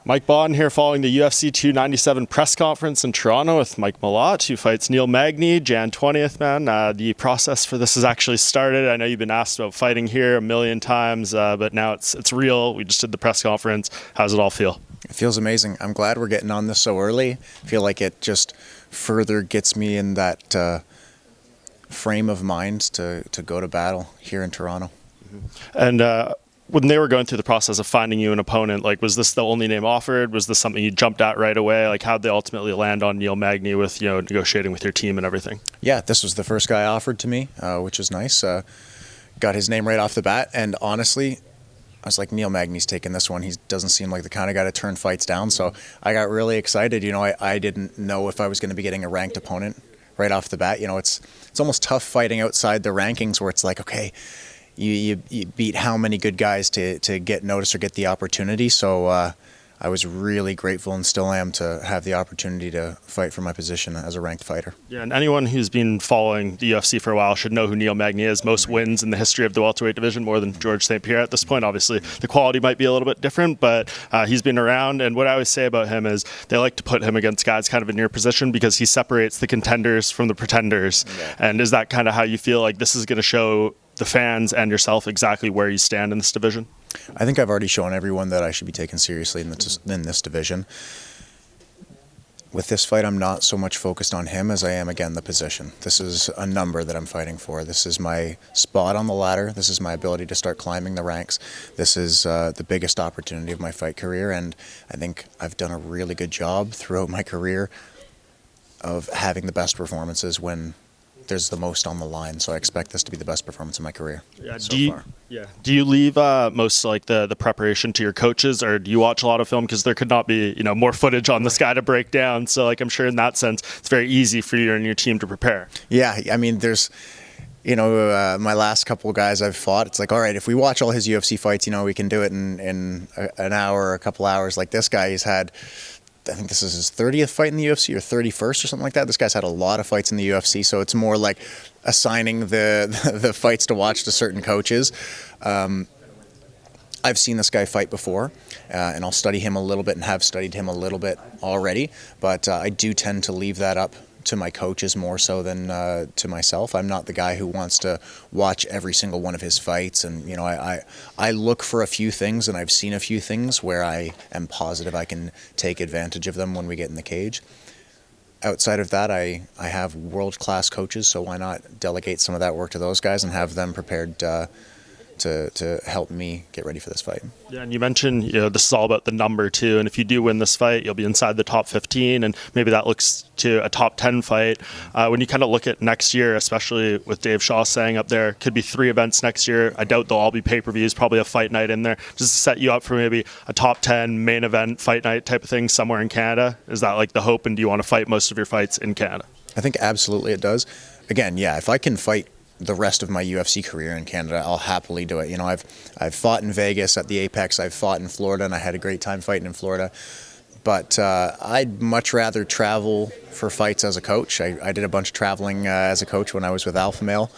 Mike Bohn here following the UFC 297 press conference in Toronto with Mike Malott, who fights Neil Magny, Jan 20th, man. The process for this has actually started. I know you've been asked about fighting here a million times, but now it's real. We just did the press conference. How does it all feel? It feels amazing. I'm glad we're getting on this so early. I feel like it just further gets me in that frame of mind to go to battle here in Toronto. And when they were going through the process of finding you an opponent, like, was this the only name offered? Was this something you jumped at right away? Like, how'd they ultimately land on Neil Magny with, negotiating with your team and everything? Yeah, this was the first guy offered to me, which was nice. Got his name right off the bat, and honestly, I was like, Neil Magny's taking this one. He doesn't seem like the kind of guy to turn fights down, so I got really excited. I didn't know if I was going to be getting a ranked opponent right off the bat. It's almost tough fighting outside the rankings where it's like, okay, you beat how many good guys to get noticed or get the opportunity. So I was really grateful and still am to have the opportunity to fight for my position as a ranked fighter. Yeah, and anyone who's been following the UFC for a while should know who Neil Magny is. Most wins in the history of the welterweight division, more than George St. Pierre at this point. Obviously, the quality might be a little bit different, but he's been around. And what I always say about him is they like to put him against guys kind of in your position because he separates the contenders from the pretenders. Yeah. And is that kind of how you feel like this is going to show the fans and yourself exactly where you stand in this division? I think I've already shown everyone that I should be taken seriously in this division. With this fight, I'm not so much focused on him as I am, again, the position. This is a number that I'm fighting for. This is my spot on the ladder. This is my ability to start climbing the ranks. This is the biggest opportunity of my fight career, and I think I've done a really good job throughout my career of having the best performances when there's the most on the line, so I expect this to be the best performance of my career so far. Yeah. Do you leave most like the preparation to your coaches, or do you watch a lot of film? Because there could not be more footage on this guy to break down. So like I'm sure in that sense it's very easy for you and your team to prepare. Yeah, I mean there's my last couple of guys I've fought, it's like, all right, if we watch all his UFC fights, we can do it in an hour or a couple hours. Like this guy, he's had, I think this is his 30th fight in the UFC or 31st or something like that. This guy's had a lot of fights in the UFC, so it's more like assigning the fights to watch to certain coaches. I've seen this guy fight before, and I'll study him a little bit and have studied him a little bit already, but I do tend to leave that up to my coaches more so than to myself. I'm not the guy who wants to watch every single one of his fights, and I look for a few things, and I've seen a few things where I am positive I can take advantage of them when we get in the cage. Outside of that, I have world-class coaches, so why not delegate some of that work to those guys and have them prepared to help me get ready for this fight. Yeah, and you mentioned this is all about the number too, and if you do win this fight, you'll be inside the top 15, and maybe that looks to a top 10 fight. When you kind of look at next year, especially with Dave Shaw saying up there, could be 3 events next year. I doubt they'll all be pay-per-views, probably a fight night in there, just to set you up for maybe a top 10 main event fight night type of thing somewhere in Canada. Is that like the hope, and do you want to fight most of your fights in Canada? I think absolutely it does. Again, yeah, if I can fight the rest of my UFC career in Canada, I'll happily do it. I've fought in Vegas at the Apex, I've fought in Florida, and I had a great time fighting in Florida. But I'd much rather travel for fights as a coach. I did a bunch of traveling as a coach when I was with Alpha Male.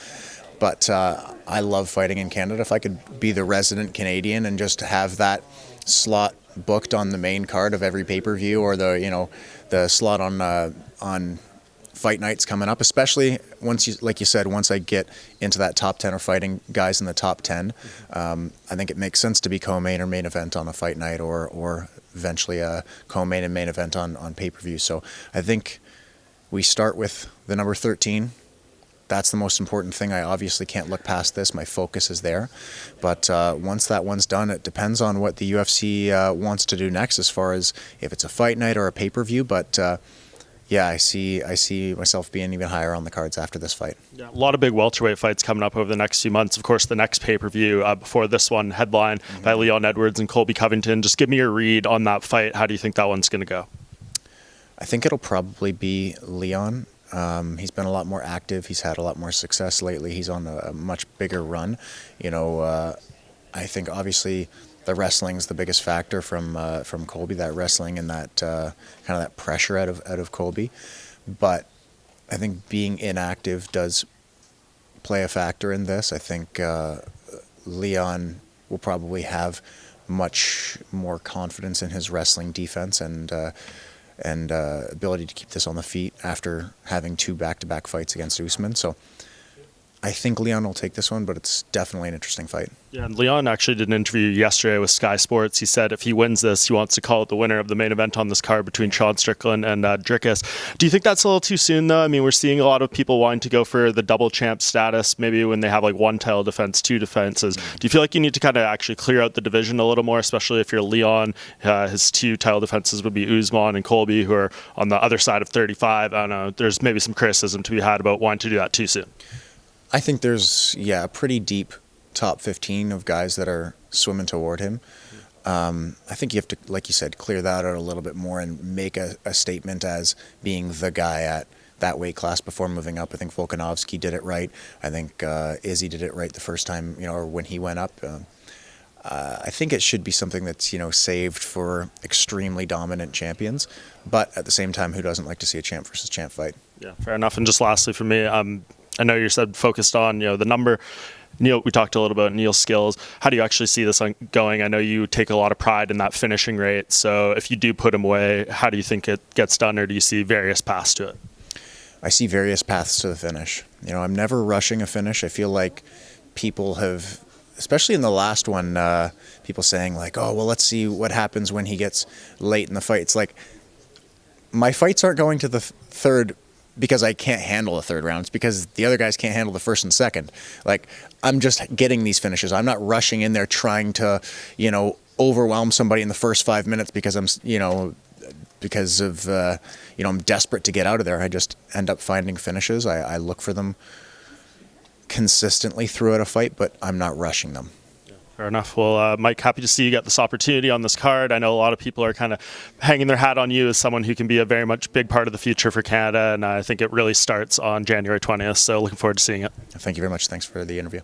But I love fighting in Canada. If I could be the resident Canadian and just have that slot booked on the main card of every pay-per-view, or the slot on fight nights coming up, especially like you said, once I get into that top 10 or fighting guys in the top 10, I think it makes sense to be co-main or main event on a fight night, or eventually a co-main and main event on pay-per-view. So I think we start with the number 13. That's the most important thing. I obviously can't look past this. My focus is there. But once that one's done, it depends on what the UFC wants to do next as far as if it's a fight night or a pay-per-view. But yeah, I see myself being even higher on the cards after this fight. Yeah, a lot of big welterweight fights coming up over the next few months. Of course, the next pay-per-view before this one, headline by Leon Edwards and Colby Covington. Just give me your read on that fight. How do you think that one's going to go? I think it'll probably be Leon. He's been a lot more active. He's had a lot more success lately. He's on a much bigger run. I think obviously the wrestling's the biggest factor from Colby, that wrestling and that kind of that pressure out of Colby. But I think being inactive does play a factor in this. I think Leon will probably have much more confidence in his wrestling defense and ability to keep this on the feet after having 2 back-to-back fights against Usman. So I think Leon will take this one, but it's definitely an interesting fight. Yeah, and Leon actually did an interview yesterday with Sky Sports. He said if he wins this, he wants to call it the winner of the main event on this card between Sean Strickland and Dricus. Do you think that's a little too soon, though? I mean, we're seeing a lot of people wanting to go for the double champ status, maybe when they have like 1 title defense, 2 defenses. Do you feel like you need to kind of actually clear out the division a little more, especially if you're Leon? His 2 title defenses would be Usman and Colby, who are on the other side of 35. I don't know. There's maybe some criticism to be had about wanting to do that too soon. I think there's, a pretty deep top 15 of guys that are swimming toward him. I think you have to, like you said, clear that out a little bit more and make a statement as being the guy at that weight class before moving up. I think Volkanovski did it right. I think Izzy did it right the first time, or when he went up. I think it should be something that's, saved for extremely dominant champions. But at the same time, who doesn't like to see a champ versus champ fight? Yeah, fair enough. And just lastly for me, I know you said focused on the number. Neil, we talked a little about Neil's skills. How do you actually see this going? I know you take a lot of pride in that finishing rate. So if you do put him away, how do you think it gets done, or do you see various paths to it? I see various paths to the finish. I'm never rushing a finish. I feel like people have, especially in the last one, people saying like, oh, well, let's see what happens when he gets late in the fight. It's like, my fights aren't going to the third because I can't handle the third round. It's because the other guys can't handle the first and second. Like, I'm just getting these finishes. I'm not rushing in there trying to, overwhelm somebody in the first 5 minutes because I'm desperate to get out of there. I just end up finding finishes. I look for them consistently throughout a fight, but I'm not rushing them. Fair enough. Well, Mike, happy to see you get this opportunity on this card. I know a lot of people are kind of hanging their hat on you as someone who can be a very much big part of the future for Canada, and I think it really starts on January 20th, so looking forward to seeing it. Thank you very much. Thanks for the interview.